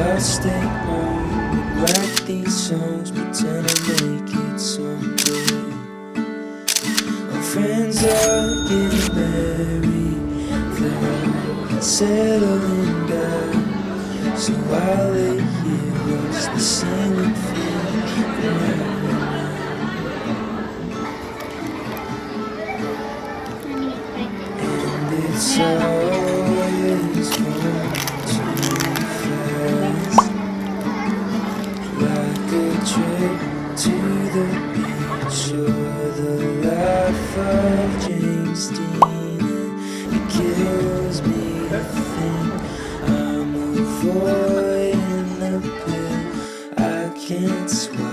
I'll stay home and write these songs, pretend I'll make it someday. My friends are getting married, they're settling down, so I'll lay here, watch the ceiling fade round. And it's always gone too fast, like a trip to the beach or the life of James Dean. And it kills me to think I'm avoiding the pill I can't swallow.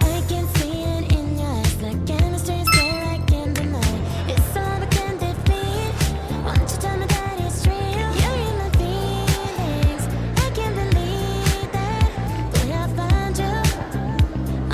I can see it in your eyes, like chemistry stare I can't deny. It's all I can defeat. Why don't you tell me that it's real? You're in my feelings. I can't believe that. Boy, I found you. I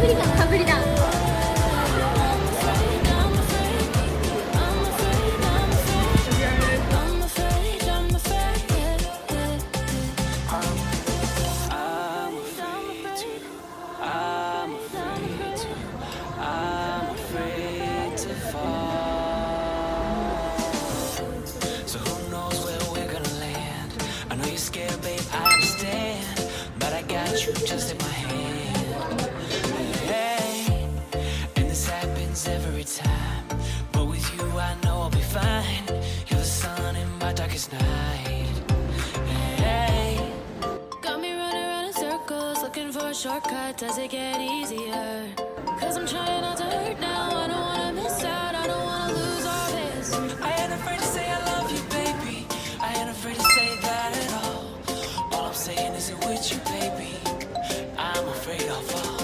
プリカのかぶりだ。So who knows where we're gonna land? I know you're scared, babe, I understand. But I got you just in my hand. Hey, and this happens every time. But with you, I know I'll be fine. You're the sun in my darkest night. Hey, Got me running around in circles, looking for a shortcut. Does it get easier? Cause I'm trying not to hurt now. I don't wanna miss out, I don't wanna lose all this. I ain't afraid to say I love you, baby. I ain't afraid to say that at all. All I'm saying is it with you, baby. I'm afraid I'll fall.